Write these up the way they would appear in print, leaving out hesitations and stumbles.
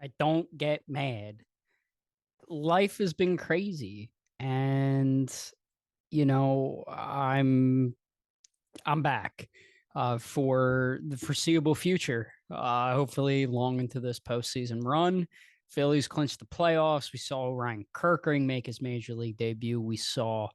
I don't get mad. Life has been crazy, and I'm back for the foreseeable future. Hopefully, long into this postseason run. Phillies clinched the playoffs. We saw Ryan Kirkering make his major league debut. We saw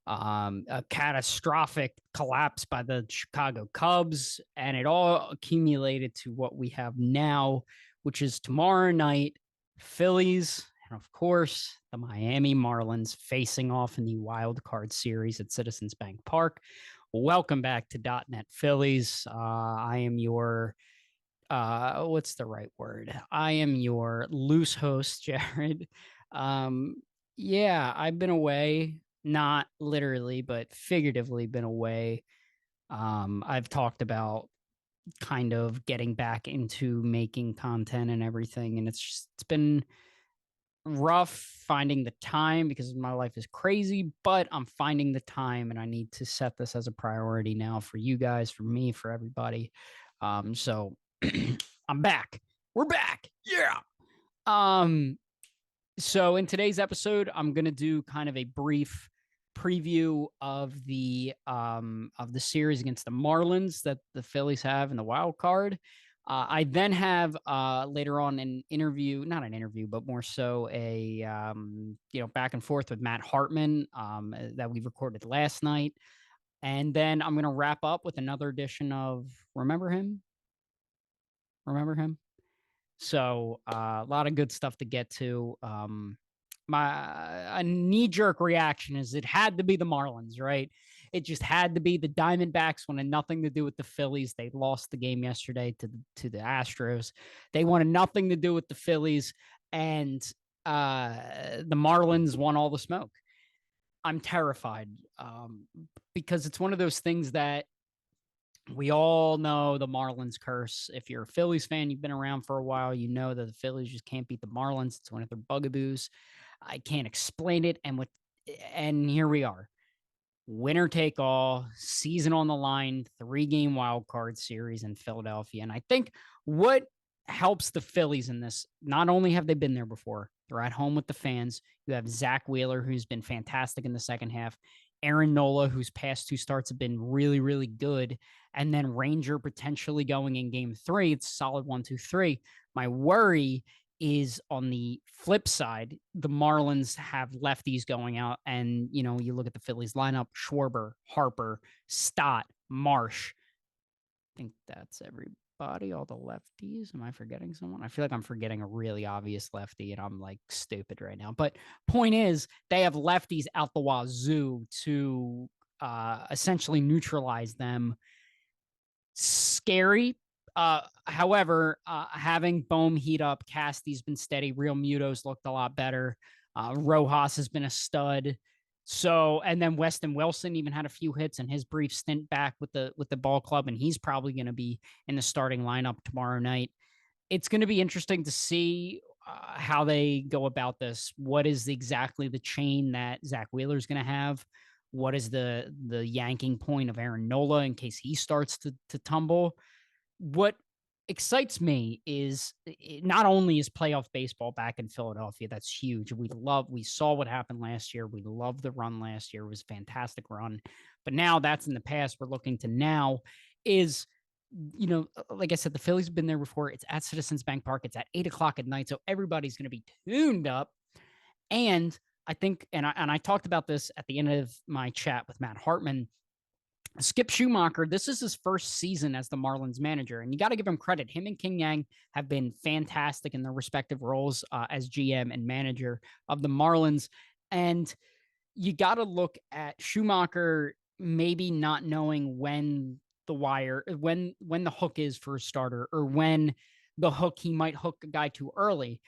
a catastrophic collapse by the Chicago Cubs, and it all accumulated to what we have now, which is tomorrow night, Phillies, and of course, the Miami Marlins facing off in the Wild Card series at Citizens Bank Park. Welcome back to .NET Phillies. I am your what's the right word? I am your loose host, Jared. Um, yeah, I've been away, not literally, but figuratively been away. I've talked about kind of getting back into making content and everything, and it's been rough finding the time because my life is crazy, but I'm finding the time and I need to set this as a priority now for you guys, for me, for everybody. So I'm back. We're back. Yeah. Um, so in today's episode, I'm gonna do kind of a brief preview of the series against the Marlins that the Phillies have in the wild card. I then have later on an interview, not an interview, but more so a back and forth with Matt Hartman that we recorded last night, and then I'm gonna wrap up with another edition of Remember Him. Remember him. So a lot of good stuff to get to. My a knee jerk reaction is it had to be the Marlins, right? It just had to be the Diamondbacks. Wanted nothing to do with the Phillies. They lost the game yesterday to the Astros. They wanted nothing to do with the Phillies, and the Marlins won all the smoke. I'm terrified because it's one of those things that we all know the Marlins curse. If you're a Phillies fan, you've been around for a while, you know that the Phillies just can't beat the Marlins. It's one of their bugaboos. I can't explain it. And here we are. Winner take all, season on the line, 3-game wild card series in Philadelphia. And I think what helps the Phillies in this, not only have they been there before, they're at home with the fans. You have Zach Wheeler, who's been fantastic in the second half. Aaron Nola, whose past two starts have been really, really good. And then Ranger potentially going in game three. It's solid 1, 2, 3. My worry is on the flip side, the Marlins have lefties going out, and you look at the Phillies lineup: Schwarber, Harper, Stott, Marsh. I think that's everybody, all the lefties. Am I forgetting someone? I feel like I'm forgetting a really obvious lefty, and I'm like stupid right now. But point is, they have lefties out the wazoo to essentially neutralize them. Scary. However, having Bohm heat up, Casty's been steady. Real Muto's looked a lot better. Rojas has been a stud. So, and then Weston Wilson even had a few hits in his brief stint back with the ball club, and he's probably going to be in the starting lineup tomorrow night. It's going to be interesting to see how they go about this. What is exactly the chain that Zach Wheeler is going to have? What is the yanking point of Aaron Nola in case he starts to tumble? What excites me is not only is playoff baseball back in Philadelphia, that's huge. We saw what happened last year. We loved the run last year. It was a fantastic run. But now that's in the past. We're looking to now is, like I said, the Phillies have been there before. It's at Citizens Bank Park. It's at 8 o'clock at night. So everybody's going to be tuned up. And I think, and I talked about this at the end of my chat with Matt Hartman. Skip Schumacher, this is his first season as the Marlins manager, and you got to give him credit. Him and King Yang have been fantastic in their respective roles as GM and manager of the Marlins. And you got to look at Schumacher maybe not knowing when the hook is for a starter, or when the hook he might hook a guy too early.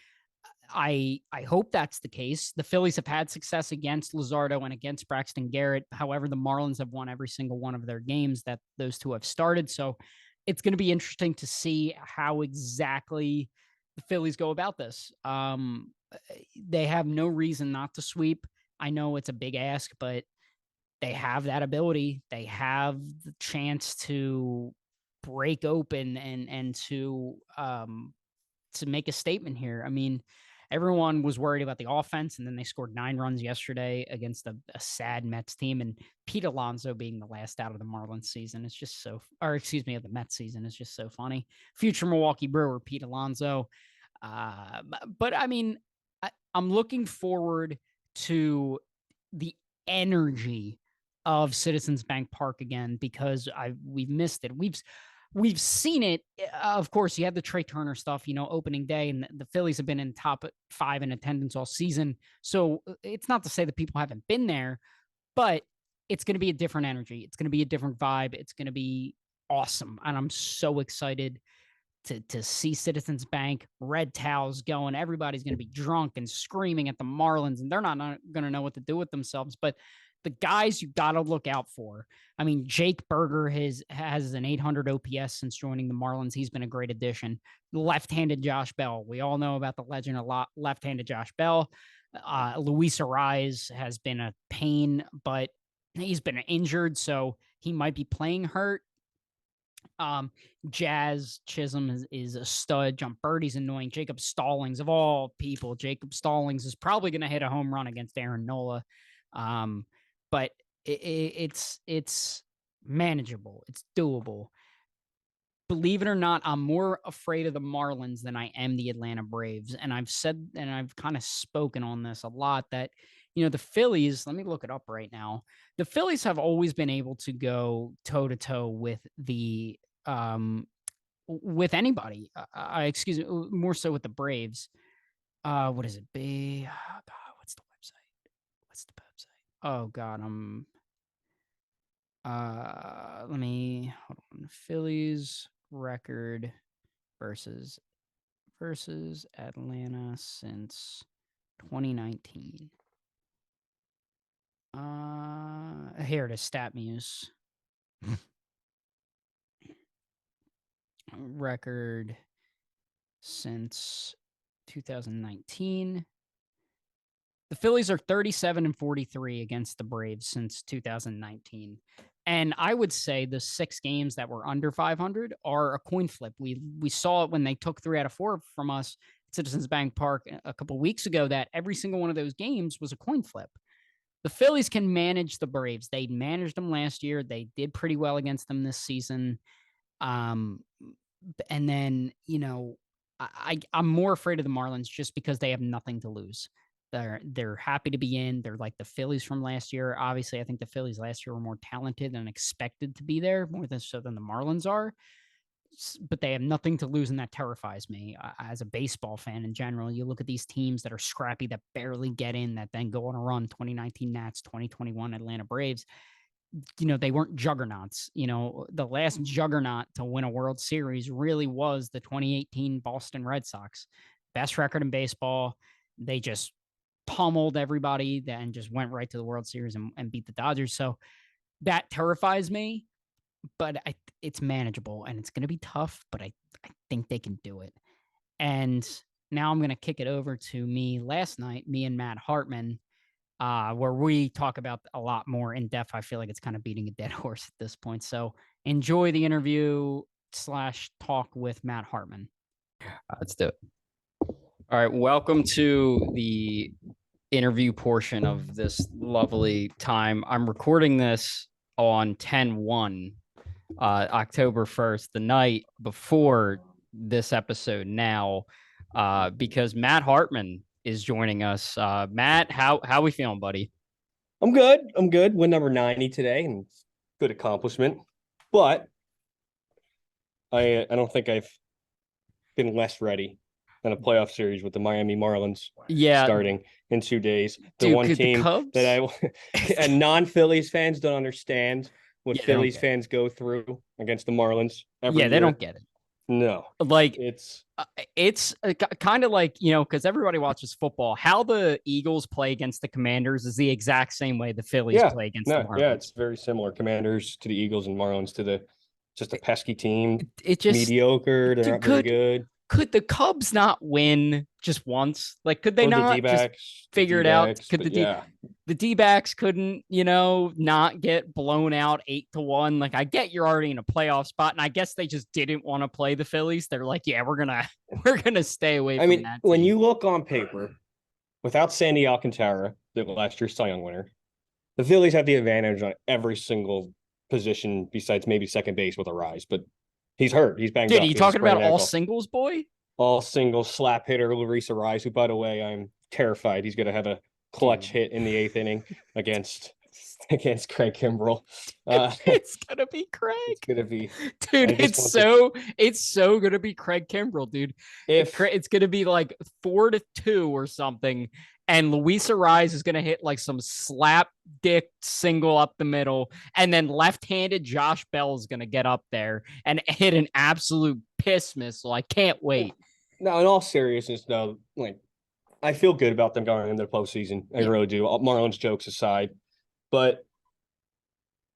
I hope that's the case. The Phillies have had success against Luzardo and against Braxton Garrett. However, the Marlins have won every single one of their games that those two have started. So it's going to be interesting to see how exactly the Phillies go about this. They have no reason not to sweep. I know it's a big ask, but they have that ability. They have the chance to break open and to make a statement here. I mean, everyone was worried about the offense, and then they scored 9 runs yesterday against a sad Mets team. And Pete Alonso being the last out of the Marlins season is just so, or excuse me, of the Mets season is just so funny. Future Milwaukee Brewer, Pete Alonso. But I mean, I'm looking forward to the energy of Citizens Bank Park again because we've missed it. We've seen it. Of course, you had the Trey Turner stuff, opening day, and the Phillies have been in top 5 in attendance all season. So it's not to say that people haven't been there, but it's going to be a different energy. It's going to be a different vibe. It's going to be awesome. And I'm so excited to see Citizens Bank, red towels going. Everybody's going to be drunk and screaming at the Marlins, and they're not going to know what to do with themselves. But the guys you got to look out for. I mean, Jake Berger has an 800 OPS since joining the Marlins. He's been a great addition. Left-handed Josh Bell. We all know about the legend a lot. Left-handed Josh Bell. Luis Ariz has been a pain, but he's been injured, so he might be playing hurt. Jazz Chisholm is a stud. John Birdie's annoying. Jacob Stallings, of all people, Jacob Stallings is probably going to hit a home run against Aaron Nola. But it's manageable. It's doable. Believe it or not, I'm more afraid of the Marlins than I am the Atlanta Braves. And I've said, and I've kind of spoken on this a lot, that, the Phillies, let me look it up right now. The Phillies have always been able to go toe to toe with with anybody. Excuse me, more so with the Braves. What is it? Oh God, what's the website? Oh God, let me hold on. Phillies record versus Atlanta since 2019. Here it is, StatMuse. Record since 2019. The Phillies are 37-43 against the Braves since 2019. And I would say the 6 games that were under 500 are a coin flip. We saw it when they took 3 out of 4 from us at Citizens Bank Park a couple weeks ago, that every single one of those games was a coin flip. The Phillies can manage the Braves. They managed them last year. They did pretty well against them this season. And then, I'm more afraid of the Marlins just because they have nothing to lose. They're happy to be in. They're like the Phillies from last year. Obviously, I think the Phillies last year were more talented and expected to be there more than the Marlins are. But they have nothing to lose, and that terrifies me as a baseball fan in general. You look at these teams that are scrappy, that barely get in, that then go on a run. 2019 Nats, 2021 Atlanta Braves. They weren't juggernauts. The last juggernaut to win a World Series really was the 2018 Boston Red Sox. Best record in baseball. They just pummeled everybody and just went right to the World Series and beat the Dodgers. So that terrifies me, but it's manageable, and it's going to be tough, but I think they can do it. And now I'm going to kick it over to me and Matt Hartman, where we talk about a lot more in depth. I feel like it's kind of beating a dead horse at this point. So enjoy the interview / talk with Matt Hartman. Let's do it. All right. Welcome to the interview portion of this lovely time. I'm recording this on 10/1, October 1st, the night before this episode now, because Matt Hartman is joining us. Matt, how we feeling, buddy? I'm good. Win number 90 today, and good accomplishment. But I don't think I've been less ready than a playoff series with the Miami Marlins starting in 2 days. The one team that and non-Phillies fans don't understand what Phillies fans go through against the Marlins every year. They don't get it. No, like it's kind of like, because everybody watches football. How the Eagles play against the Commanders is the exact same way the Phillies play against the Marlins. Yeah, it's very similar. Commanders to the Eagles and Marlins to just a pesky team. It just mediocre. They're not very good. could the Cubs not win just once? Like, could they Or the not just D-backs, figure it out? Could but the D-backs couldn't, not get blown out 8-1? Like, I get you're already in a playoff spot, and I guess they just didn't want to play the Phillies. They're like, yeah, we're gonna stay away from that. When you look on paper, without Sandy Alcantara, the last year's Cy Young winner, the Phillies have the advantage on every single position besides maybe second base with a rise, but he's hurt. He's banged Dude, up. are you talking about all singles, boy? All singles slap hitter Larissa Rise, who, by the way, I'm terrified he's going to have a clutch hit in the 8th inning against Craig Kimbrell. It's gonna be Craig. It's gonna be, dude. It's so gonna be Craig Kimbrell, dude. It's gonna be like 4-2 or something, and Luisa Rise is gonna hit like some slap dick single up the middle, and then left-handed Josh Bell is gonna get up there and hit an absolute piss missile. I can't wait. No, in all seriousness, though, like, I feel good about them going into the postseason. I really do. Marlins jokes aside. But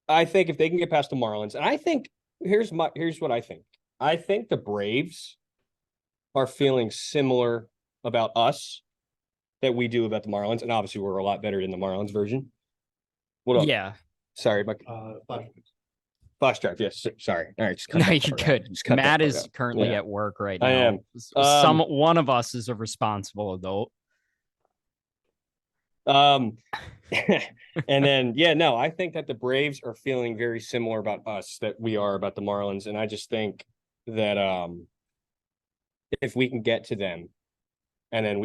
I think if they can get past the Marlins, and I think here's what I think. I think the Braves are feeling similar about us that we do about the Marlins, and obviously we're a lot better than the Marlins version. What up? Yeah. Sorry, my flash drive. Yes, sorry. All right, no, you could. Matt is currently at work right now. I am. One of us is a responsible adult. And then I think that the Braves are feeling very similar about us that we are about the Marlins, and I just think that if we can get to them, and then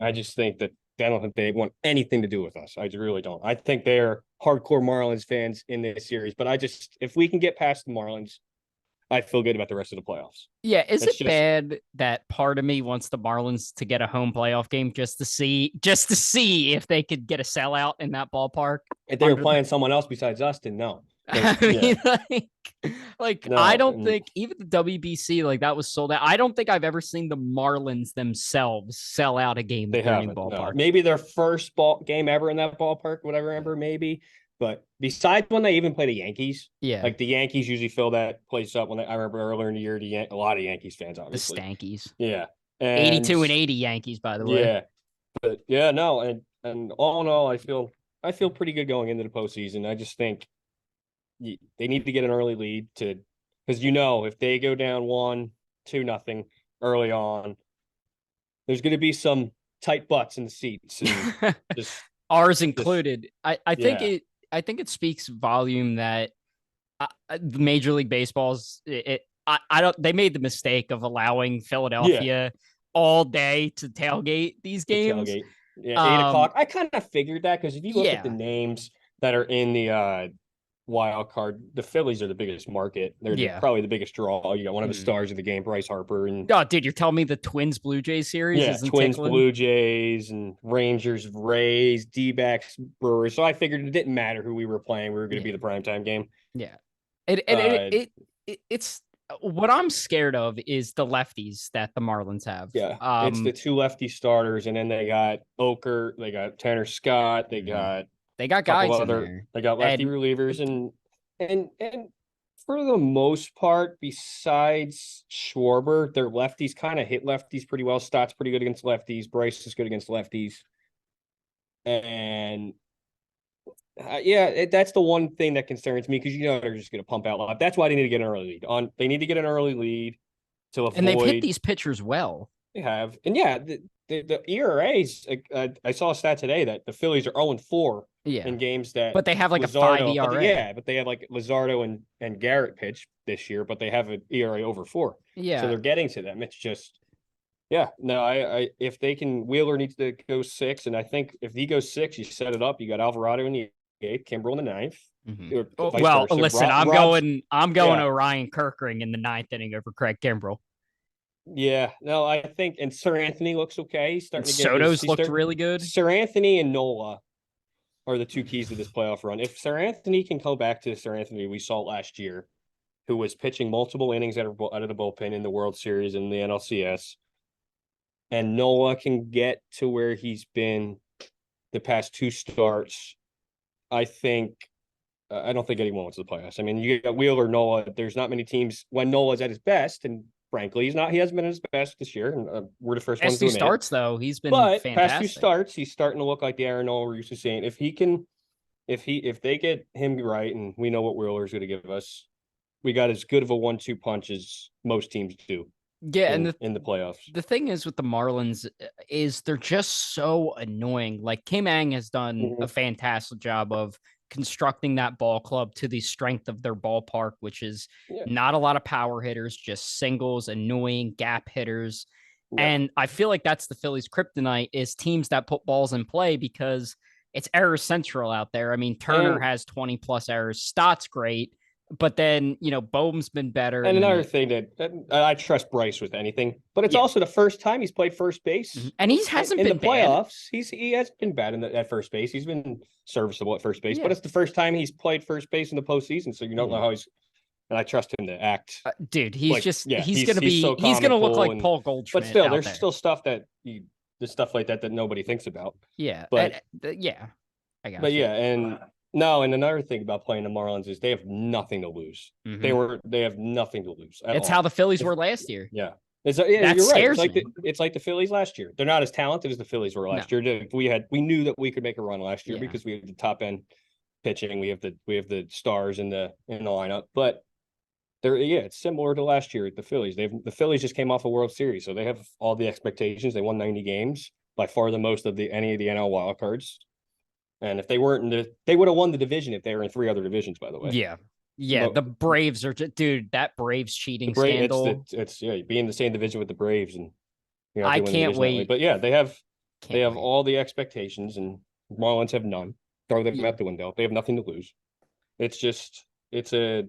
I just think that I don't think they want anything to do with us. I really don't. I think they're hardcore Marlins fans in this series, but if we can get past the Marlins, I feel good about the rest of the playoffs. Yeah, is it bad that part of me wants the Marlins to get a home playoff game just to see if they could get a sellout in that ballpark? If they were playing someone else besides us, then no. I mean, no, I don't think even the WBC, like, that was sold out. I don't think I've ever seen the Marlins themselves sell out a game during the ballpark. No. Maybe their first game ever in that ballpark, what I remember, maybe. But besides when they even play the Yankees, like the Yankees usually fill that place up. I remember earlier in the year, a lot of Yankees fans, obviously. The Stankies. Yeah. 82 and 80 Yankees, by the way. Yeah. But and all in all, I feel pretty good going into the postseason. I just think they need to get an early lead because if they go down 1-2-0 early on, there's going to be some tight butts in the seats. And ours included. I think it speaks volume that Major League Baseball's they made the mistake of allowing Philadelphia all day to tailgate these games. 8 o'clock. I kind of figured that because if you look at the names that are in the wild card, the Phillies are the biggest market. They're probably the biggest draw. You got one of the stars of the game, Bryce Harper. And dude, you're telling me the Twins Blue Jays series isn't Twins tickling? Blue Jays and Rangers Rays, D-backs Brewers. So I figured it didn't matter who we were playing. We were going to be the primetime game. Yeah. It's what I'm scared of is the lefties that the Marlins have. Yeah. It's the two lefty starters, and then they got Oker, they got Tanner Scott, they got guys in there. They got lefty relievers, and for the most part, besides Schwarber, their lefties kind of hit lefties pretty well. Stott's pretty good against lefties. Bryce is good against lefties. And that's the one thing that concerns me because they're just going to pump out left. That's why they need to get an early lead. They need to get an early lead to avoid. And they've hit these pitchers well. They have, and the ERAs. I saw a stat today that the Phillies are 0-4 in games but they have like a 5 ERA. But they have like Luzardo and Garrett pitch this year, but they have an ERA over 4. Yeah, so they're getting to them. It's just, I if they can, Wheeler needs to go 6, and I think if he goes 6, you set it up. You got Alvarado in the 8th, Kimbrell in the 9th. Mm-hmm. Listen, I'm going Orion Kerkering in the 9th inning over Craig Kimbrell. Yeah, no, I think, and Sir Anthony looks okay. He's starting to get Soto's looked really good. Sir Anthony and Nola are the two keys to this playoff run. If Sir Anthony can go back to Sir Anthony we saw last year, who was pitching multiple innings out of the bullpen in the World Series and the NLCS, and Nola can get to where he's been the past 2 starts, I think I don't think anyone wants to the playoffs. I mean, you got Wheeler, Nola. There's not many teams when Nola's at his best, and frankly. He hasn't been at his best this year, and we're the first ones to admit it. starts, though, he's been But fantastic. past 2 starts, he's starting to look like the Aaron Nola we're used to seeing. If they get him right, and we know what Wheeler's going to give us, we got as good of a 1-2 punch as most teams do. Yeah, in the playoffs. The thing is with the Marlins is they're just so annoying. Like Kim Ang has done a fantastic job of constructing that ball club to the strength of their ballpark, which is not a lot of power hitters, just singles, annoying gap hitters. Yeah. And I feel like that's the Phillies' kryptonite is teams that put balls in play because it's error central out there. I mean, Turner has 20 plus errors. Stott's great. But then, Bohm's been better. And another thing that I trust Bryce with anything, but it's also the first time he's played first base. And he hasn't been in the playoffs. He has been bad at first base. He's been serviceable at first base, but it's the first time he's played first base in the postseason. So you don't know how he's, and I trust him to act. Dude, he's going to look like Paul Goldschmidt. But still, there's still stuff there's stuff like that nobody thinks about. Yeah. But I got But and another thing about playing the Marlins is they have nothing to lose. Mm-hmm. They have nothing to lose. It's how the Phillies were last year. Yeah. You're right. It's like the Phillies last year. They're not as talented as the Phillies were last year. We knew that we could make a run last year because we have the top end pitching. We have the stars in the lineup. But it's similar to last year at the Phillies. The Phillies just came off a World Series, so they have all the expectations. They won 90 games, by far the most of any of the NL wild cards. And if they weren't they would have won the division if they were in 3 other divisions, by the way. Yeah. Yeah. The Braves are dude, that Braves cheating scandal. It's be in the same division with the Braves, and I can't wait. But they have all the expectations, and Marlins have none. Throw them out the window. They have nothing to lose. It's a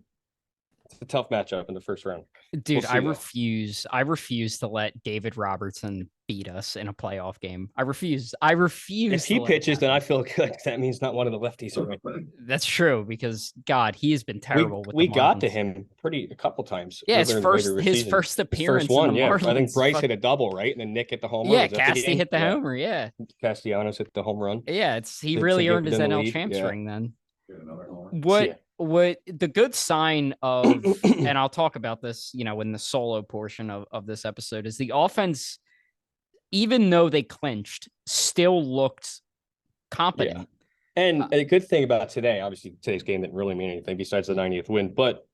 tough matchup in the first round. Dude, I refuse to let David Robertson beat us in a playoff game. I refuse. If he pitches, then I feel good. That means not one of the lefties are right. That's true because God, he has been terrible. We got to him a couple times. Yeah, his first appearance. First one, I think Bryce hit a double, right? And then Nick hit the home run. Yeah, Casty hit the homer. Yeah, Castellanos hit the home run. Yeah, he really earned his NL champs ring then. What the good sign of, and I'll talk about this, in the solo portion of this episode, is the offense, even though they clinched, still looked competent. Yeah. And a good thing about today, obviously today's game didn't really mean anything besides the 90th win, but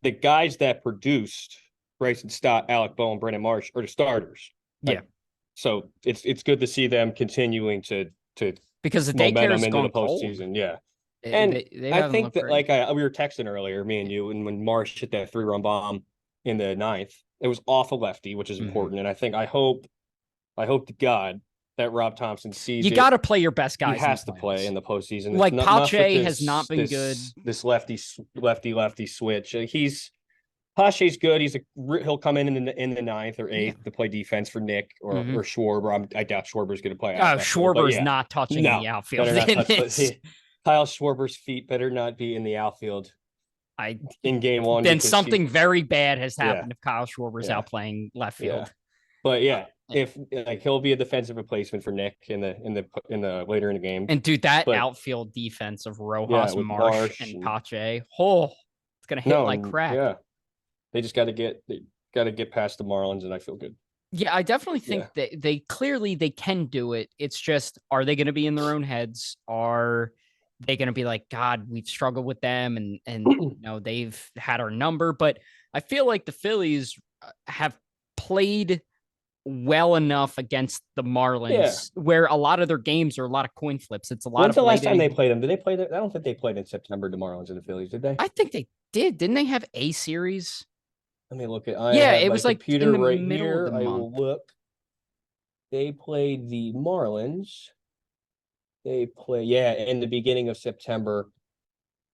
the guys that produced, Bryce and Stott, Alec Bohm, Brennan Marsh, are the starters. Yeah. So it's good to see them continuing to because the daycare is into going the postseason. Cold. Yeah. And I think that, like we were texting earlier, me and you, and when Marsh hit that 3-run bomb in the 9th, it was off a lefty, which is important. And I hope to God that Rob Thompson sees you got to play your best guys. He has to play in the postseason. Like Pache has not been good. This lefty switch. Pache's good. He'll come in the 9th or 8th to play defense for Nick or Schwarber. I doubt Schwarber's going to play. Schwarber's not touching the outfield. Kyle Schwarber's feet better not be in the outfield. In game 1. Then something very bad has happened if Kyle Schwarber's out playing left field. Yeah. But if he'll be a defensive replacement for Nick in the later in the game. And dude, outfield defense of Rojas, Marsh, and Pache, it's gonna hit like crap. Yeah, they just got to get past the Marlins, and I feel good. Yeah, I definitely think that they clearly can do it. It's just, are they going to be in their own heads? Are they going to be like, God, we've struggled with them and they've had our number? But I feel like the Phillies have played well enough against the Marlins where a lot of their games are a lot of coin flips. It's a lot. When's the last time they played them? Did they play that? I don't think they played in September, the Marlins and the Phillies, did they? I think they did. Didn't they have a series? Let me look at it was like computer in the right middle here. of the month. I will look. They played the Marlins. They play in the beginning of September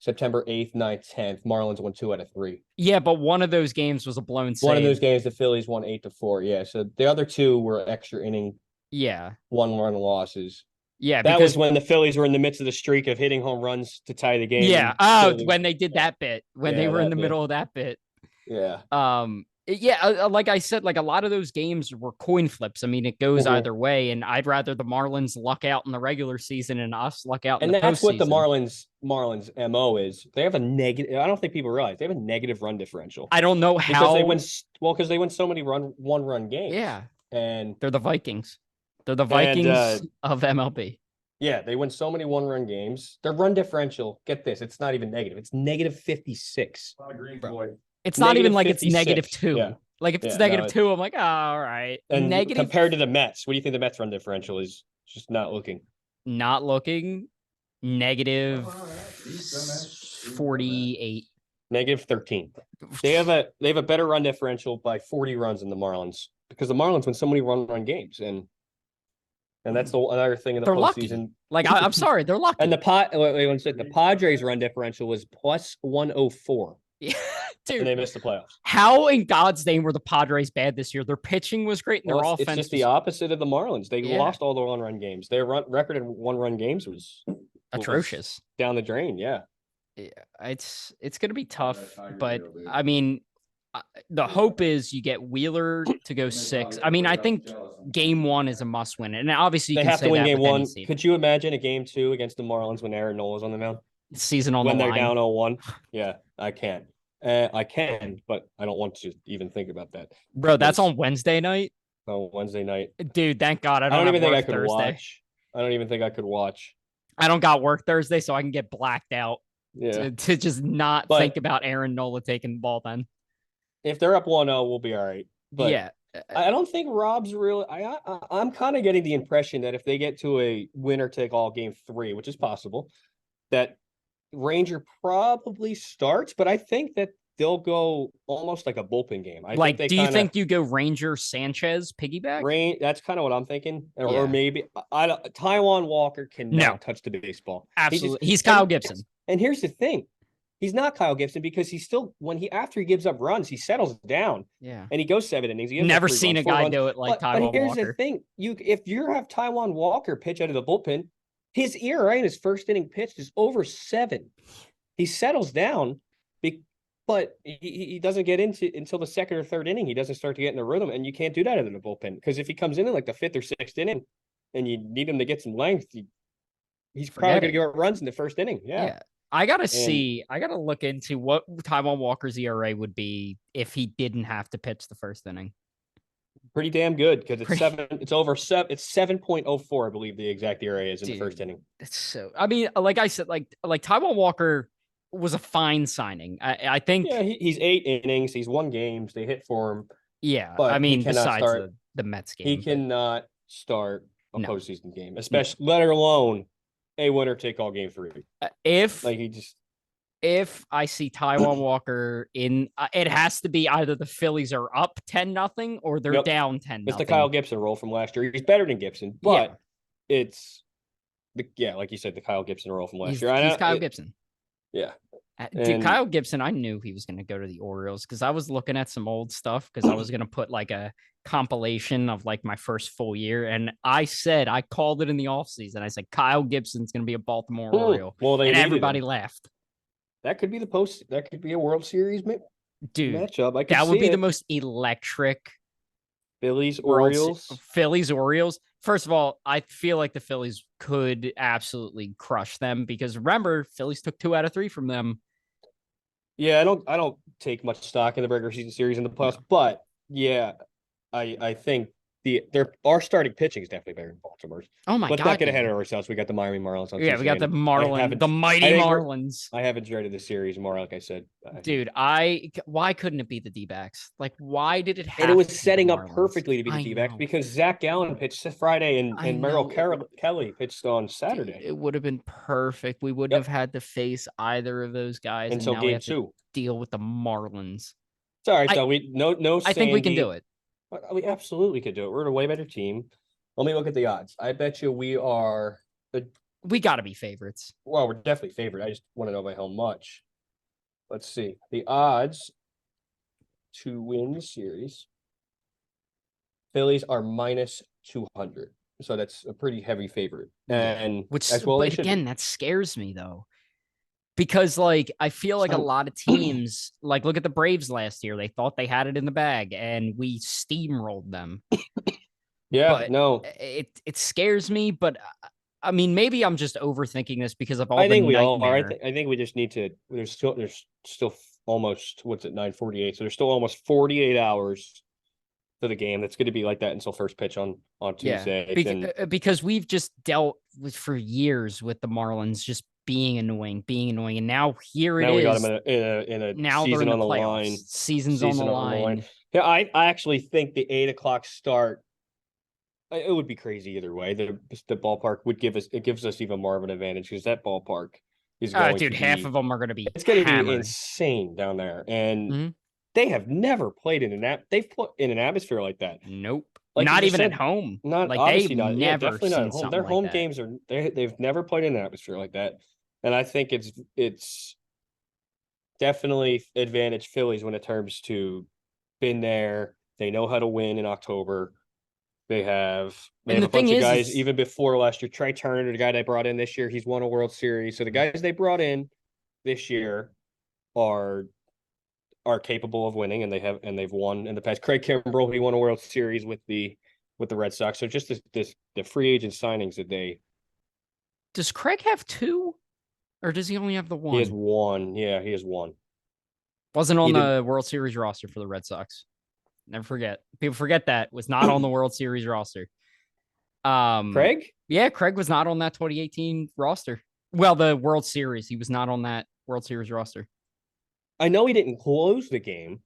8th, 9th, 10th. Marlins won 2 out of 3. Yeah, but one of those games was a blown save. One of those games, the Phillies won 8-4. Yeah, so the other 2 were extra inning. Yeah. 1-run losses. Yeah, that was when the Phillies were in the midst of the streak of hitting home runs to tie the game. Yeah. When they did that bit, when they were in the middle of that bit. Yeah. Yeah, like I said, like a lot of those games were coin flips. I mean, it goes Mhm. either way, and I'd rather the Marlins luck out in the regular season and us luck out in And the that's what the postseason. Marlins MO is. They have a negative. I don't think people realize they have a negative run differential I don't know because they how. win. Well, because they win so many one run games, Yeah, and they're the Vikings. They're the and Vikings of MLB. yeah, they win so many one run games. Their run differential. Get this, it's not even negative. It's negative 56. Bro. It's not even like it's negative 56. two. Yeah, Like if it's yeah. No, negative two, I'm like, oh, all right. and Negative, compared to the Mets, what do you think the Mets run differential is? Just not looking. not looking, negative 48. Negative 13. They have a better run differential by 40 runs than the Marlins because the Marlins win so many run games, and that's another thing in the They're postseason. lucky. Like I'm sorry, they're lucky. And the Padres run differential was plus 104, Yeah, and they dude. missed the playoffs. How in God's name were the Padres bad this year? Their pitching was great and their Well, it's offense just was the opposite of the Marlins. They Yeah. lost all the one run games. Their record in one run games was atrocious. down the drain. Yeah. Yeah, it's gonna be tough, but I mean, the hope is you get Wheeler to go 6. I mean, I think game 1 is a must win, and obviously you They can have say to win that game with any one. seed. Could you imagine a game 2 against the Marlins when Aaron Nola's on the mound? Season on When the they're line. down 0-1? Yeah, I can. I can, but I don't want to even think about that. Bro, that's on Wednesday night. On Wednesday night. Dude, thank God I I don't don't have even think I work could Thursday. watch. I don't even think I could watch. I don't got work Thursday, so I can get blacked out Yeah. to just not But think about Aaron Nola taking the ball then. if they're up 1-0, we'll be all right. But Yeah. I don't think Rob's really. I'm kind of getting the impression that if they get to a winner take all game 3, which is possible, that Ranger probably starts. But I think that they'll go almost like a bullpen game. I Like, think do you think you go Ranger Sanchez piggyback? That's kind of what I'm thinking, Yeah. or maybe I don't. Taiwan Walker cannot No. touch the baseball. Absolutely, he's Kyle Gibson. And here's the thing. He's not Kyle Gibson because he's still after he gives up runs, he settles down. Yeah. And he goes 7 innings. He Never seen a guy do it like Taiwan But here's Walker. the thing. If you have Taiwan Walker pitch out of the bullpen, his ERA in his first inning pitched is over 7. He settles down, but he doesn't get into until the second or third inning. He doesn't start to get in the rhythm, and you can't do that out of the bullpen because if he comes in like the 5th or 6th inning and you need him to get some length, he's probably going to give up runs in the first inning. Yeah. I gotta look into what Taiwan Walker's ERA would be if he didn't have to pitch the first inning. Pretty damn good because it's over 7. It's 7.04, I believe the exact ERA is in the first inning. It's so. I mean, like I said, like Taiwan Walker was a fine signing. I think. Yeah, he's 8 innings. He's won games. They hit for him. Yeah, but I mean, besides the Mets game, he cannot start a postseason game, especially let alone a winner take all game 3. If I see Taiwan Walker in, it has to be either the Phillies are up 10-0 or they're down 10-0. It's the Kyle Gibson role from last year. He's better than Gibson, but it's like you said, the Kyle Gibson role from last year. He's Kyle Gibson. Yeah. Dude, Kyle Gibson, I knew he was going to go to the Orioles because I was looking at some old stuff because I was going to put like a compilation of like my first full year. And I called it in the offseason. I said, Kyle Gibson's going to be a Baltimore Oriole. Well, and everybody laughed. That could be that could be a World Series matchup. That would be the most electric Phillies Orioles. First of all, I feel like the Phillies could absolutely crush them because remember, Phillies took 2 out of 3 from them. Yeah, I don't take much stock in the regular season series in the playoffs, but yeah, I think our starting pitching is definitely better than Baltimore's. Oh my God! Let's not get ahead of ourselves. We got the Miami Marlins on. Yeah, we got the Marlins, the mighty Marlins. I have enjoyed the series more, like I said. Dude, why couldn't it be the D-backs? Like, why did it have? And it was setting up perfectly to be the D-backs because Zach Gallen pitched Friday and Merrill Kelly pitched on Saturday. Dude, it would have been perfect. We wouldn't have had to face either of those guys until game 2. Deal with the Marlins. Sorry, so no. I think we can do it. We absolutely could do it. We're a way better team. Let me look at the odds. I bet you we are. We got to be favorites. Well, we're definitely favored. I just want to know by how much. Let's see. The odds to win the series. Phillies are minus 200. So that's a pretty heavy favorite. And which as well but again, that scares me though. Because like I feel like a So- lot of teams, like look at the Braves last year. They thought they had it in the bag and we steamrolled them. Yeah, But no, it scares me. But I mean, maybe I'm just overthinking this because of all I the think we all are. nightmare. I think we just need to. There's still almost what's it 9:48. So there's still almost 48 hours to the game. That's going to be like that until first pitch on Yeah, Tuesday. Then because we've just dealt with for years with the Marlins just being annoying, and now here it now we got is. them in a Now they're in season the on the playoffs. line. Season's on the line. Yeah, I actually think the 8 o'clock start. It would be crazy either way. The ballpark would gives us even more of an advantage because that ballpark is going Dude, to half be of them are going to be it's going to be hammered. insane down there, and Mhm. they have never played in they've put in an atmosphere like that. Nope. Like Not you just even at said, home. not Like they've obviously not. Yeah, never definitely not seen at home. something Their like home that. games are they've never played in an atmosphere like that, and I think it's definitely advantage Phillies when it comes to been there. They know how to win in October. They have And the a bunch thing of is, guys even before last year. Trey Turner, the guy they brought in this year, he's won a World Series. So the guys they brought in this year are capable of winning, and they've won in the past. Craig Kimbrell, he won a World Series with the Red Sox. So just the free agent signings that does Craig have two, or does he only have the one? he has one. Yeah, he has one. Wasn't on He did- the World Series roster for the Red Sox. Never forget. People forget that was not on the World Series roster. Craig? Yeah, Craig was not on that 2018 roster. Well, the World Series, he was not on that World Series roster. I know he didn't close the game,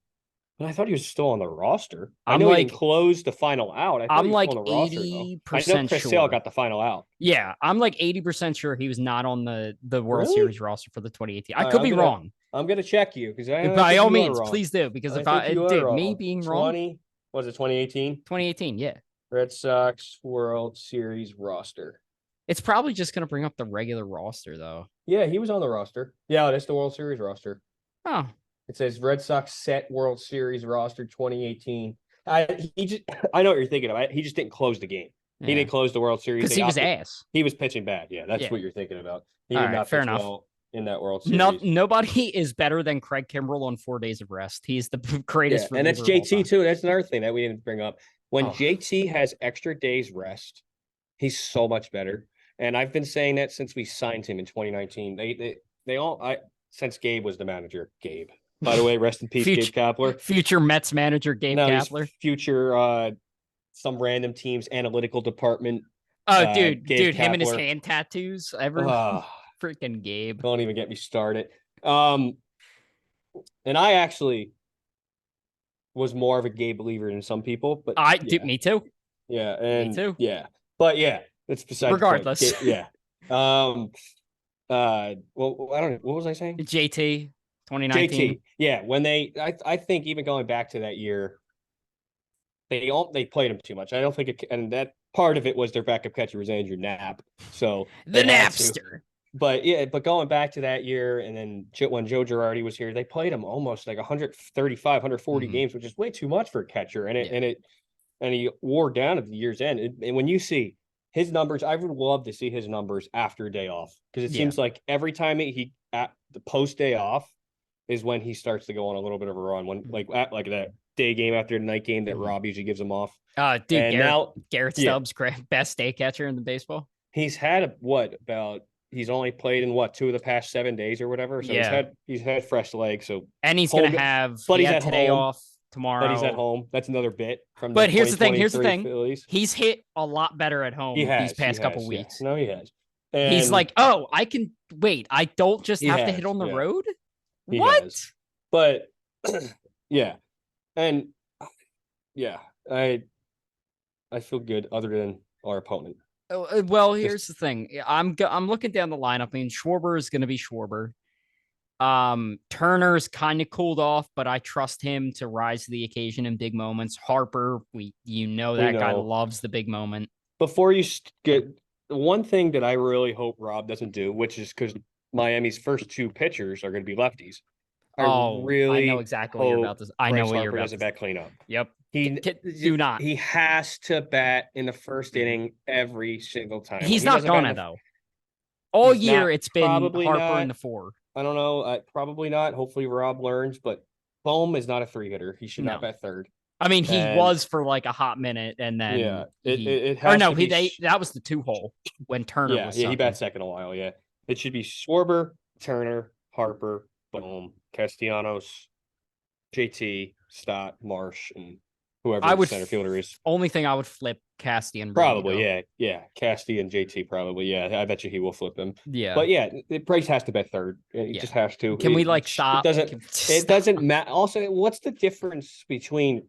but I thought he was still on the roster. I I'm know he like- didn't close the final out. I thought I'm he was like still on the roster, though. I know 80% Chris sure. Sale got the final out. Yeah, I'm like 80% sure he was not on the World Really? Series roster for the 2018. I All could right, be wrong. I'm gonna check you because By all means, please do. Because I if think I you are dude, wrong. me being wrong, 2018 2018, yeah. Red Sox World Series roster. It's probably just gonna bring up the regular roster though. Yeah, he was on the roster. Yeah, that's the World Series roster. Oh, It says Red Sox set World Series roster 2018. I know what you're thinking of. He just didn't close the game. He didn't close the World Series because he was ass. He was pitching bad. Yeah, that's Yeah. what you're thinking about. He All did right, not fair pitch enough. well in that World Series. Nobody is better than Craig Kimbrell on 4 days of rest. He's the greatest. Yeah, and that's reliever of all JT time. too. That's another thing that we didn't bring up. When Oh. JT has extra days rest, he's so much better. And I've been saying that since we signed him in 2019. They all since Gabe was the manager. Gabe, by the way, rest in peace, Gabe Kapler. Future Mets manager Gabe Kapler. Future some random team's analytical department. Oh, Gabe dude, him and his Kapler. hand tattoos. Freaking Gabe. Don't even get me started. And I actually was more of a Gabe believer than some people, but me too. Yeah, and Me too. Yeah, but yeah, it's besides regardless. The point. Yeah. Well, I don't know. What was I saying? JT 2019. JT. Yeah, when I think even going back to that year, they played him too much. I don't think and that part of it was their backup catcher was Andrew Knapp. So the Napster. But yeah, going back to that year, and then when Joe Girardi was here, they played him almost like 135, 140 games, which is way too much for a catcher. And he wore down at the year's end. And when you see his numbers, I would love to see his numbers after a day off, because it seems like every time he at the post day off is when he starts to go on a little bit of a run. When like that day game after the night game that Rob usually gives him off. Dude, Garrett Stubbs, best day catcher in the baseball. He's had he's only played in 2 of the past 7 days or whatever. So he's had fresh legs. So and he's had today off tomorrow. But he's at home. That's another bit from. But here's the thing. Phillies. He's hit a lot better at home these past couple weeks. No, he has. And he's like, I can wait. I don't just have to hit on the road. What? Has. But yeah, and yeah, I feel good other than our opponent. Well, here's the thing. I'm looking down the lineup. I mean, Schwarber is going to be Schwarber. Turner's kind of cooled off, but I trust him to rise to the occasion in big moments. Harper, that guy loves the big moment. Before you get one thing that I really hope Rob doesn't do, which is because Miami's first 2 pitchers are going to be lefties. I know exactly what you're about to. I know what you're about to. Doesn't bat cleanup. Yep. Do not. He has to bat in the first inning every single time. He's not gonna though. All year it's been Harper in the 4. I don't know. Probably not. Hopefully Rob learns, but Bohm is not a 3-hitter. He should not bat third. I mean, he And- was for like a hot minute, and then Yeah, he, it or has no, to be. that was the 2-hole when Turner was He sucking. bats second a while. Yeah, it should be Schwarber, Turner, Harper, Bohm, Castellanos, JT, Stott, Marsh, and whoever the center fielder is. Only thing I would flip Casty and Probably, yeah. Casty and JT probably, yeah. I bet you he will flip them. Yeah, but yeah, Bryce has to bet third. He just has to. Can we stop? It doesn't matter. Also, what's the difference between?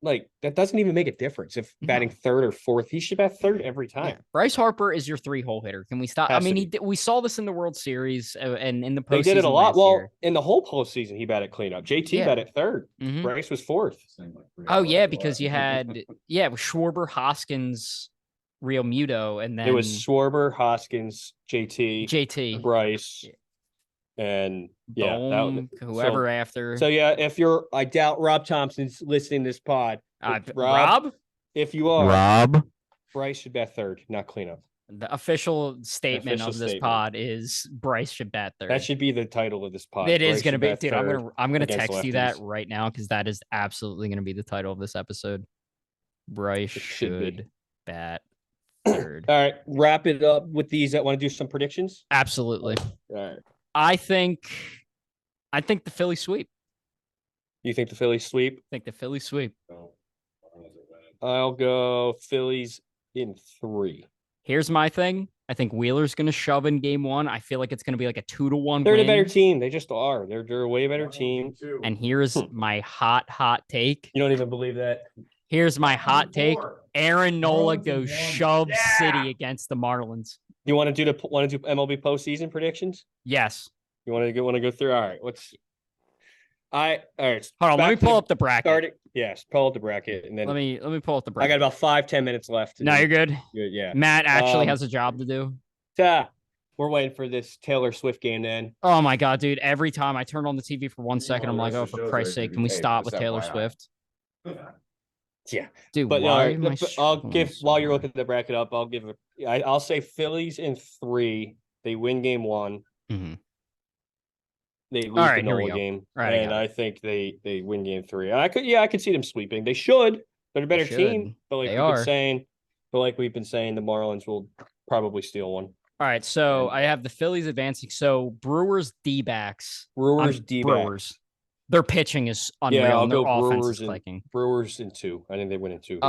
Like, that doesn't even make a difference if batting third or fourth. He should bat third every time. Yeah. Bryce Harper is your 3-hole hitter. Can we stop? I mean, we saw this in the World Series and in the postseason. They did it a lot. Well, in the whole postseason, he batted cleanup. JT batted third. Mm-hmm. Bryce was fourth. Oh, yeah, because you had, Schwarber, Hoskins, Real Muto, and then it was Schwarber, Hoskins, JT, Bryce. And Boom, whoever after. So I doubt Rob Thompson's listening to this pod. Rob, if you are Bryce should bat third, not cleanup. The official statement of this pod is Bryce should bat third. That should be the title of this pod. It is going to be, dude. I'm gonna text you that right now because that is absolutely going to be the title of this episode. Bryce should bat third. All right, wrap it up with these. I want to do some predictions. Absolutely. All right. I think the Phillies sweep. You think the Phillies sweep? I think the Phillies sweep. I'll go Phillies in 3. Here's my thing. I think Wheeler's going to shove in game 1. I feel like it's going to be like a 2-1 They're win. the better team. They just are. They're a way better team. And here's my hot take. You don't even believe that? Here's my hot take. Aaron Nola goes shove City against the Marlins. You want to do MLB postseason predictions? Yes. You want to go through? All right. All right. Hold on. Let me pull up the bracket. Yes, pull up the bracket, and then let me pull up the bracket. I got about 5-10 minutes left. No, you're good. Good, yeah. Matt actually has a job to do. We're waiting for this Taylor Swift game then. Oh my god, dude! Every time I turn on the TV for 1 second, I'm like, oh, for Christ's sake, can we stop with Taylor Swift? Yeah, dude. But while you're looking at the bracket up, I'll say Phillies in 3. They win game 1. Mm-hmm. They lose the Nola game, and I think they win game 3. I could see them sweeping. They should. They're a better team, but like we've been saying, the Marlins will probably steal one. All right, so I have the Phillies advancing. So Brewers, D-backs. Brewers. Their pitching is unreal. Yeah, I'll and their go offense Brewers is clicking. Brewers in 2. I think they win in 2.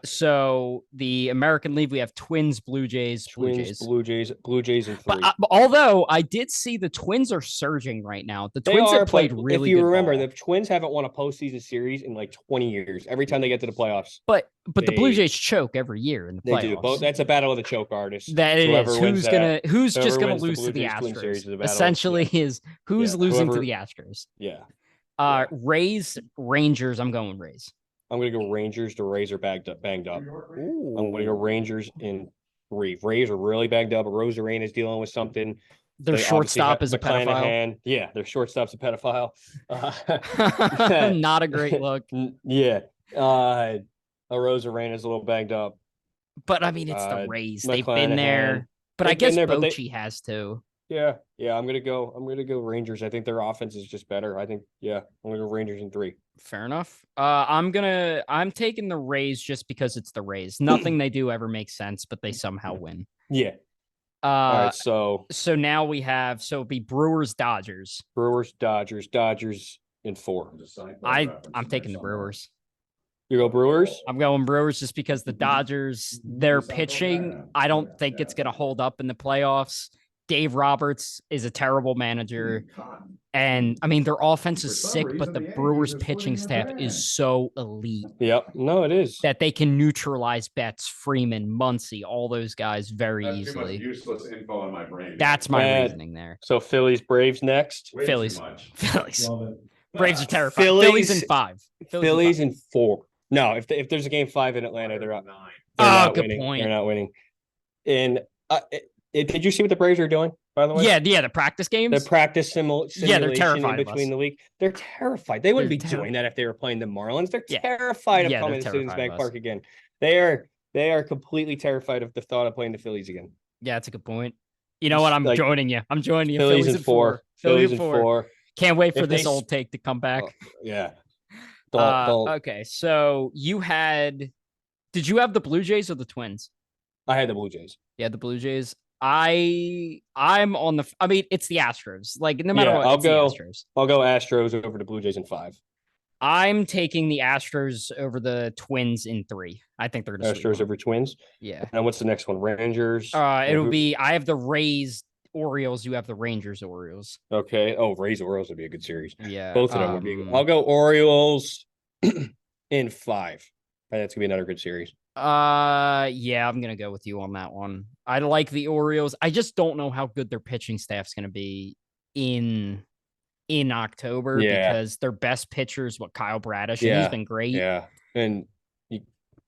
So the American League, we have Twins, Blue Jays. Blue Jays in 3. But although I did see the Twins are surging right now. The Twins have played really good. If you remember, the Twins haven't won a postseason series in like 20 years. Every time they get to the playoffs. But the Blue Jays choke every year in the playoffs. They do. That's a battle of the choke artists. That it is. Who's just gonna lose to the Astros? Essentially, who's losing to the Astros? Yeah. Rays, Rangers. I'm going Rays. I'm going to go Rangers. The Rays are banged up. Ooh. I'm going to go Rangers in 3. Rays are really banged up. Rosarena is dealing with something. Their shortstop is a pedophile. Yeah, their shortstop's a pedophile. Not a great look. Yeah. Rosarena is a little banged up. But, I mean, it's the Rays. They've been there. But I guess Bochy has to. Yeah, I'm gonna go Rangers. I think their offense is just better. I'm gonna go Rangers in 3. Fair enough. I'm taking the Rays just because it's the Rays. Nothing they do ever makes sense, but they somehow win. Yeah. All right, so now we have it'd be Brewers, Dodgers. Dodgers in 4. I'm taking the Brewers. You go Brewers? I'm going Brewers just because the Dodgers, their pitching, I don't think it's gonna hold up in the playoffs. Dave Roberts is a terrible manager. And, I mean, their offense is sick, but the Brewers pitching staff is so elite. Yep. No, it is. That they can neutralize Betts, Freeman, Muncy, all those guys very easily. Too much useless info in my brain. That's my reasoning there. So, Phillies, Braves next? Phillies. Braves are terrified. Phillies in 5. Phillies in 4. No, if there's a game 5 in Atlanta, they're up. Good point. They're not winning. And did you see what the Braves are doing, by the way? Yeah, the practice games. The practice simulation they're terrified in between the week. They're terrified. They wouldn't be doing that if they were playing the Marlins. They're terrified of coming to Citizens Bank Park again. They are completely terrified of the thought of playing the Phillies again. Yeah, that's a good point. You know what? I'm joining you. Phillies in 4. Phillies in 4. Can't wait for If they this s- old take to come back. Yeah. Don't. Okay, so did you have the Blue Jays or the Twins? I had the Blue Jays. Yeah, the Blue Jays. I'm on I mean, it's the Astros. Like, no matter Yeah, what, I'll it's the go. Astros. I'll go Astros over the Blue Jays in 5. I'm taking the Astros over the Twins in 3. I think they're going to sweep Astros them. over Twins. Yeah. And what's the next one? Rangers. It'll be, I have the Rays Orioles. You have the Rangers Orioles. Okay. Oh, Rays Orioles would be a good series. Yeah. Both of them would be. I'll go Orioles in 5. And that's gonna be another good series. Yeah, I'm gonna go with you on that one. I like the Orioles. I just don't know how good their pitching staff's gonna be in October because their best pitcher is Kyle Bradish, and he's been great. Yeah, and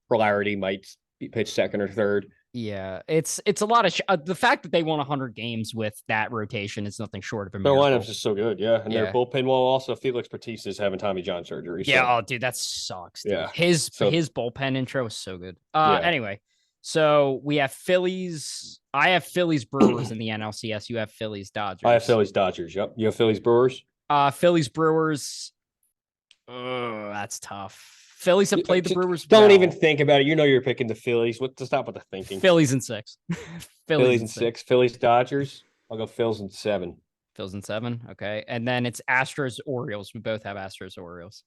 Polarity might be pitched second or third. Yeah, it's a lot of the fact that they won 100 games with that rotation is nothing short of a Their miracle. lineup's just so good, and their bullpen. Well, also Felix Bautista is having Tommy John surgery. Yeah, so. oh, dude, that sucks. Dude. Yeah, his bullpen intro was so good. Anyway, so we have Phillies. I have Phillies Brewers in the NLCS. You have Phillies Dodgers. I have Phillies Dodgers. Yep. You have Phillies Brewers. Phillies Brewers. Oh, that's tough. Phillies have played the Brewers. Don't even think about it. You know you're picking the Phillies. What to stop with the thinking? Phillies in 6. Phillies in 6. Phillies Dodgers. I'll go Phils in 7. Phils in 7. Okay, and then it's Astros Orioles. We both have Astros Orioles.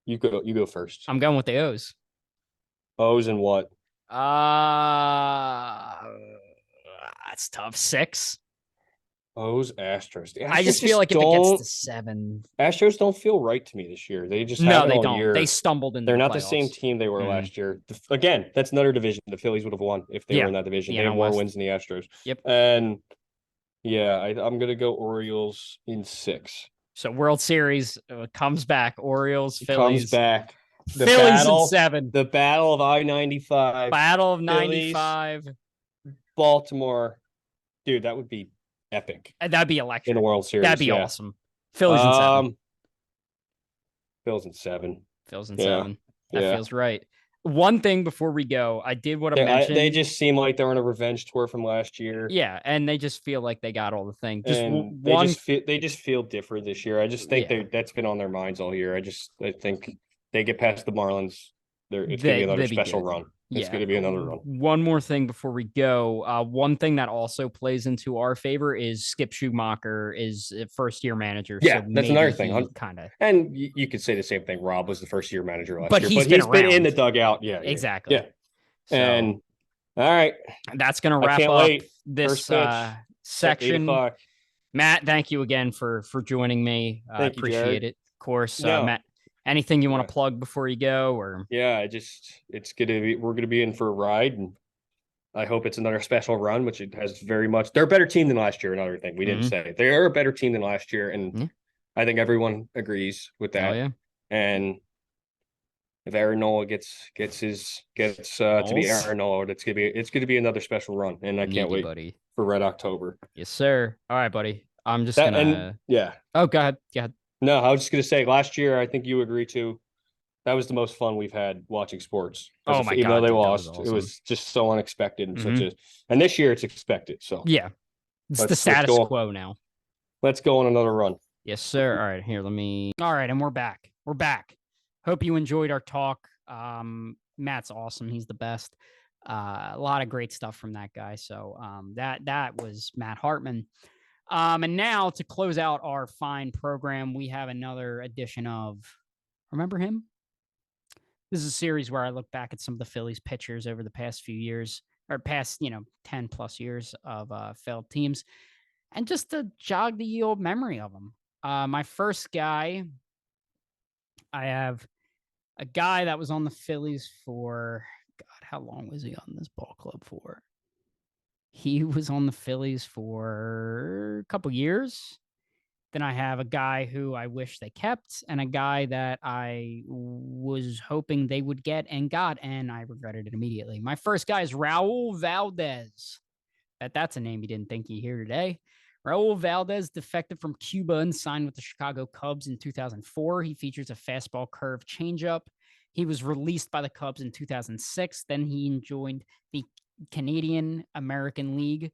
You go first. I'm going with the O's. O's and what? That's tough. 6. O's, Astros. I just feel like if it gets to 7, Astros don't feel right to me this year. They just no, haven't they all don't. year. They stumbled in. They're not playoffs. the same team they were last year. Again, that's another division the Phillies would have won if they were in that division. They have more wins than the Astros. Yep. And I'm gonna go Orioles in 6. So World Series comes back. Orioles, Phillies comes back. The Phillies in 7. The battle of I-95. Battle of 95. Baltimore. Dude, that would be epic. That'd be electric. In the World Series. That'd be awesome. Phillies in 7. Phillies in 7. Phillies in 7. That feels right. One thing before we go, I did want to mention. They just seem like they're on a revenge tour from last year. Yeah, and they just feel like they got all the things. They just feel different this year. I just think that's been on their minds all year. I think they get past the Marlins. It's gonna be another special run. It's going to be another run. One more thing before we go. One thing that also plays into our favor is Skip Schumacher is a first-year manager. Yeah, so that's another thing. Kind of. And you could say the same thing. Rob was the first-year manager last year. He's been in the dugout. Yeah, exactly. Yeah. So, and all right. That's going to wrap up this section. Matt, thank you again for joining me. I appreciate it. Of course, Matt. Anything you want to plug before you go, or we're gonna be in for a ride, and I hope it's another special run, which it has very much. They're a better team than last year. Another thing we didn't say, they are a better team than last year, and I think everyone agrees with that. Oh, yeah. And if Aaron Nola gets to be Aaron Nola, it's gonna be another special run, and I can't wait for Red October. Yes, sir. All right, buddy. I'm just gonna. Oh, go ahead. Go ahead. No, I was just going to say last year, I think you agree too. That was the most fun we've had watching sports. Oh my God. Even though they lost, awesome. It was just so unexpected and and this year it's expected. So yeah, it's the status quo now. Let's go on another run. Yes, sir. All right, here, all right. And we're back. Hope you enjoyed our talk. Matt's awesome. He's the best. A lot of great stuff from that guy. So that was Matt Hartman. And now to close out our fine program, we have another edition of, remember him? This is a series where I look back at some of the Phillies pitchers over the past few years, or past, 10 plus years of failed teams, and just to jog the old memory of them. My first guy, I have a guy that was on the Phillies for, God, how long was he on this ball club for? He was on the Phillies for a couple years. Then I have a guy who I wish they kept, and a guy that I was hoping they would get and got, and I regretted it immediately. My first guy is Raul Valdez. That's a name you didn't think you'd hear today. Raul Valdez defected from Cuba and signed with the Chicago Cubs in 2004. He features a fastball curve changeup. He was released by the Cubs in 2006. Then he joined the Canadian American League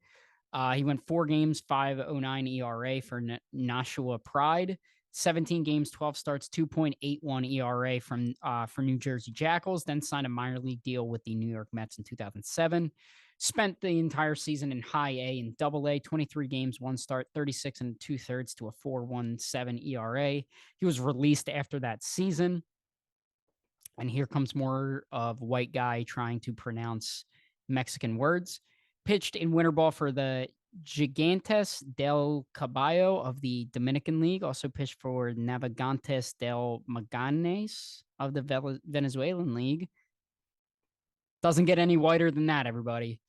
He went 4 games, 5.09 ERA for Nashua Pride. 17 games, 12 starts, 2.81 ERA for New Jersey Jackals. Then signed a minor league deal with the New York Mets in 2007. Spent the entire season in High A and Double A. 23 games, 1 start, 36 and 2/3 to a 4.17 ERA. He was released after that season. And here comes more of white guy trying to pronounce Mexican words. Pitched in winter ball for the Gigantes del Caballo of the Dominican League. Also pitched for Navegantes del Maganes of the Venezuelan League. Doesn't get any whiter than that, everybody.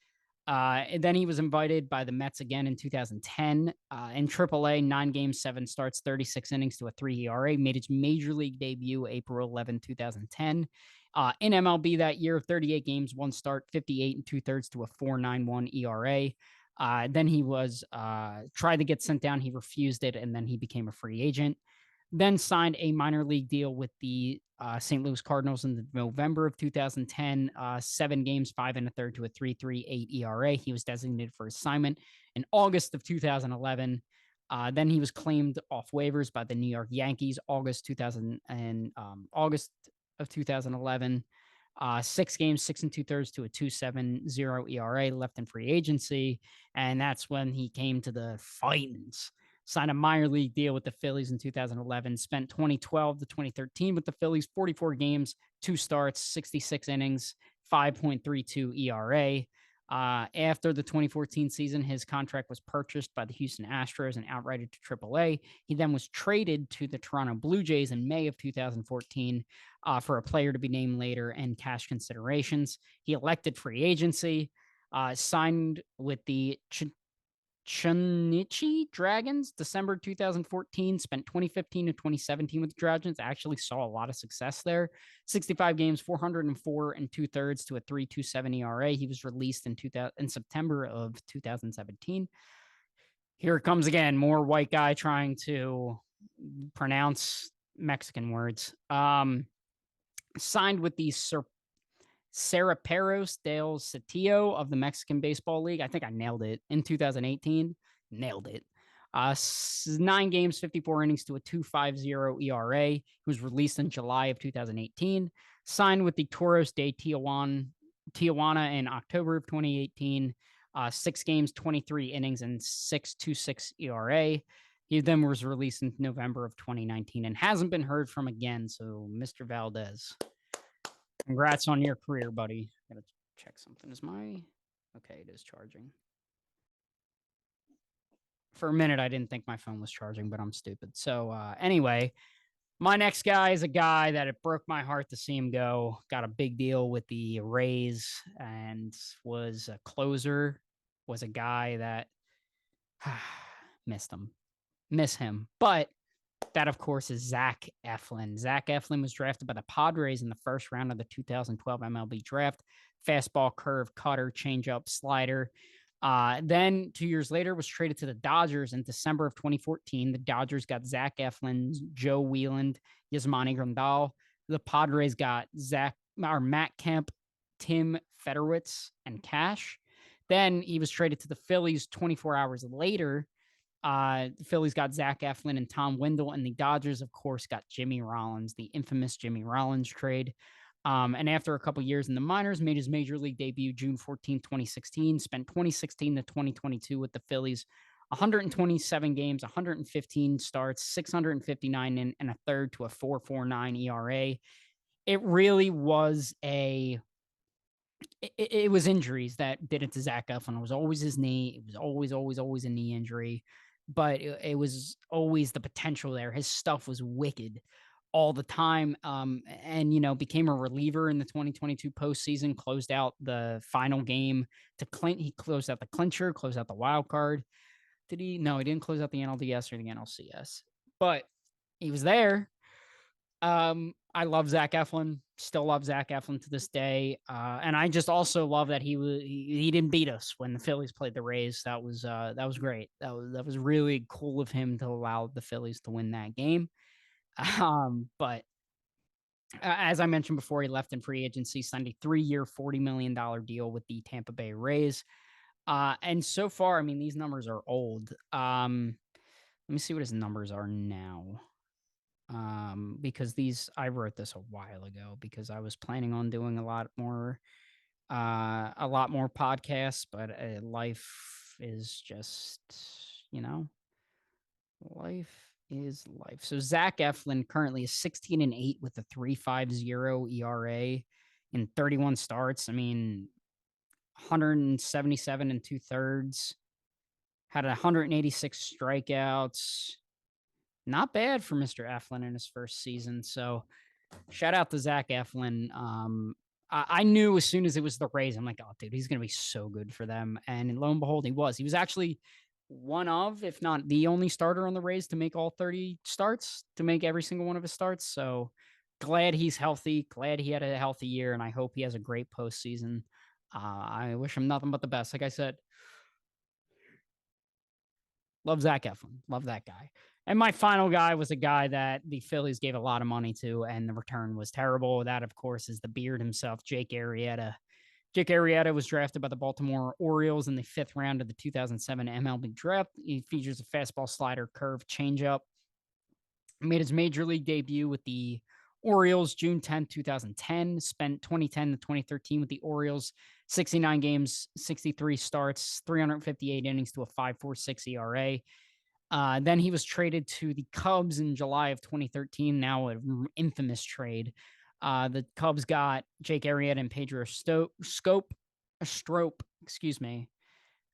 And then he was invited by the Mets again in 2010. In AAA, 9 games, 7 starts, 36 innings to a 3 ERA. Made his major league debut April 11, 2010. In MLB that year, 38 games, 1 start, 58 and 2/3 to a 4.91 ERA. Then he was tried to get sent down. He refused it, and then he became a free agent. Then signed a minor league deal with the St. Louis Cardinals in November of 2010. 7 games, 5 1/3 to a 3.38 ERA. He was designated for assignment in August of 2011. Then he was claimed off waivers by the New York Yankees August of 2011. 6 games, 6 2/3 to a 2.70 ERA, left in free agency. And that's when he came to the Titans. Signed a minor league deal with the Phillies in 2011, spent 2012 to 2013 with the Phillies, 44 games, 2 starts, 66 innings, 5.32 ERA. After the 2014 season, his contract was purchased by the Houston Astros and outrighted to AAA. He then was traded to the Toronto Blue Jays in May of 2014 for a player to be named later and cash considerations. He elected free agency, signed with the Chunichi Dragons, December 2014, spent 2015 to 2017 with the Dragons. Actually saw a lot of success there. 65 games, 404 and 2/3 to a 3.27 ERA. He was released in September of 2017. Here it comes again, more white guy trying to pronounce Mexican words. Signed with the Saraperos del Sitio of the Mexican Baseball League. I think I nailed it in 2018. Nailed it. 9 games, 54 innings to a 2.50 ERA. He was released in July of 2018. Signed with the Toros de Tijuana in October of 2018. 6 games, 23 innings, and 6.26 ERA. He then was released in November of 2019 and hasn't been heard from again. So, Mr. Valdez, congrats on your career, buddy. Gotta check something. Okay, it is charging. For a minute, I didn't think my phone was charging, but I'm stupid. So anyway, my next guy is a guy that it broke my heart to see him go. Got a big deal with the Rays and was a closer, was a guy that miss him. But that, of course, is Zach Eflin. Zach Eflin was drafted by the Padres in the first round of the 2012 MLB draft. Fastball, curve, cutter, changeup, slider. Then 2 years later was traded to the Dodgers in December of 2014. The Dodgers got Zach Eflin, Joe Wieland, Yasmani Grandal. The Padres got Matt Kemp, Tim Federowicz, and Cash. Then he was traded to the Phillies 24 hours later. The Phillies got Zach Eflin and Tom Windle, and the Dodgers, of course, got Jimmy Rollins, the infamous Jimmy Rollins trade. And after a couple years in the minors, made his major league debut June 14, 2016, spent 2016 to 2022 with the Phillies, 127 games, 115 starts, 659 and a third to a 4.49 ERA. It really was it was injuries that did it to Zach Eflin. It was always his knee. It was always a knee injury. But it was always the potential there. His stuff was wicked all the time. And, became a reliever in the 2022 postseason, closed out the final game he closed out the clincher, closed out the wild card. Did he? No, he didn't close out the NLDS or the NLCS, but he was there. I love Zach Eflin, still love Zach Eflin to this day. And I just also love that he didn't beat us when the Phillies played the Rays. That was great. That was really cool of him to allow the Phillies to win that game. But as I mentioned before, he left in free agency, signed a 3-year, $40 million deal with the Tampa Bay Rays. And so far, I mean, these numbers are old. Let me see what his numbers are now. Because I wrote this a while ago because I was planning on doing a lot more podcasts, but life is just, life is life. So Zach Eflin currently is 16-8 with a 3.50 ERA in 31 starts. I mean, 177 and 2/3, had 186 strikeouts. Not bad for Mr. Eflin in his first season. So shout out to Zach Eflin. I knew as soon as it was the Rays, I'm like, oh, dude, he's going to be so good for them. And lo and behold, he was. He was actually one of, if not the only starter on the Rays to make all 30 starts, to make every single one of his starts. So glad he's healthy, glad he had a healthy year, and I hope he has a great postseason. I wish him nothing but the best. Like I said, love Zach Eflin. Love that guy. And my final guy was a guy that the Phillies gave a lot of money to, and the return was terrible. That, of course, is the beard himself, Jake Arrieta. Jake Arrieta was drafted by the Baltimore Orioles in the 5th round of the 2007 MLB draft. He features a fastball, slider, curve, changeup. He made his major league debut with the Orioles June 10, 2010. Spent 2010 to 2013 with the Orioles, 69 games, 63 starts, 358 innings to a 5.46 ERA. Then he was traded to the Cubs in July of 2013, now an infamous trade. The Cubs got Jake Arrieta and Pedro Strop, excuse me.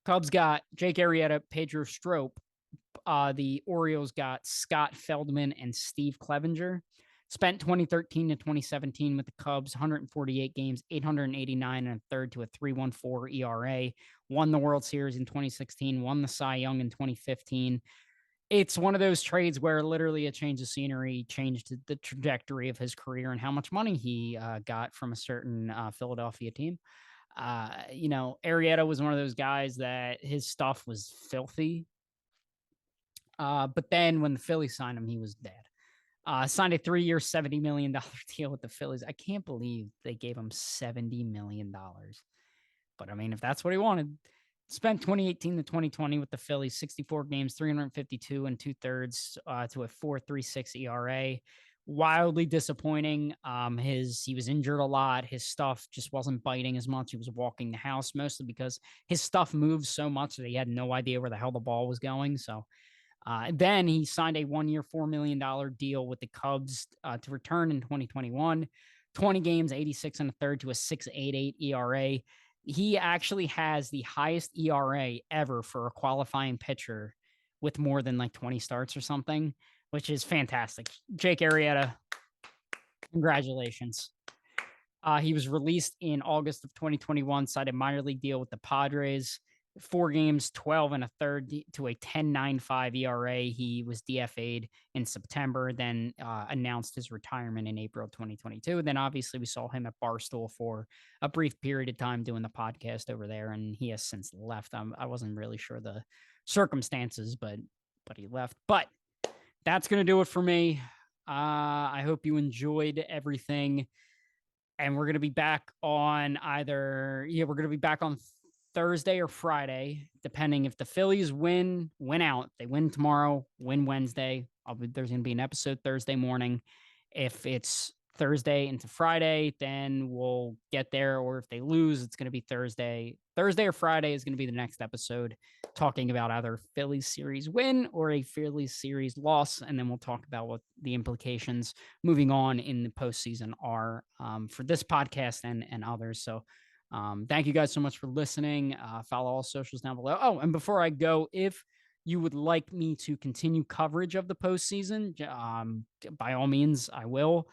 Cubs got Jake Arrieta, Pedro Strop. The Orioles got Scott Feldman and Steve Clevenger. Spent 2013 to 2017 with the Cubs, 148 games, 889 and a third to a 3.14 ERA. Won the World Series in 2016, won the Cy Young in 2015. It's one of those trades where literally a change of scenery changed the trajectory of his career and how much money he got from a certain Philadelphia team. Arrieta was one of those guys that his stuff was filthy. But then when the Phillies signed him, he was dead. Signed a 3-year, $70 million deal with the Phillies. I can't believe they gave him $70 million. But I mean, if that's what he wanted, spent 2018 to 2020 with the Phillies, 64 games, 352 and 2/3 to a 4.36 ERA. Wildly disappointing. He was injured a lot. His stuff just wasn't biting as much. He was walking the house mostly because his stuff moved so much that he had no idea where the hell the ball was going. So then he signed a 1-year, $4 million deal with the Cubs to return in 2021. 20 games, 86 and a third to a 6.88 ERA. He actually has the highest ERA ever for a qualifying pitcher with more than like 20 starts or something, which is fantastic. Jake Arrieta, congratulations. He was released in August of 2021, signed a minor league deal with the Padres. 4 games, 12 and a third to a 10.95 ERA. He was DFA'd in September, then announced his retirement in April 2022. And then obviously we saw him at Barstool for a brief period of time doing the podcast over there, and he has since left. I wasn't really sure the circumstances, but he left. But that's going to do it for me. I hope you enjoyed everything. And we're going to be back on Thursday or Friday, depending if the Phillies win out. They win tomorrow, win Wednesday. There's going to be an episode Thursday morning. If it's Thursday into Friday, then we'll get there. Or if they lose, it's going to be Thursday. Thursday or Friday is going to be the next episode, talking about either Phillies series win or a Phillies series loss. And then we'll talk about what the implications moving on in the postseason are for this podcast and others. So thank you guys so much for listening. Follow all socials down below. Oh, and before I go, if you would like me to continue coverage of the postseason, by all means, I will.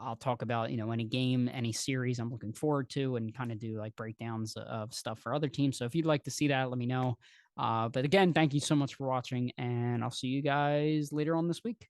I'll talk about, any game, any series I'm looking forward to, and kind of do like breakdowns of stuff for other teams. So if you'd like to see that, let me know. But again, thank you so much for watching, and I'll see you guys later on this week.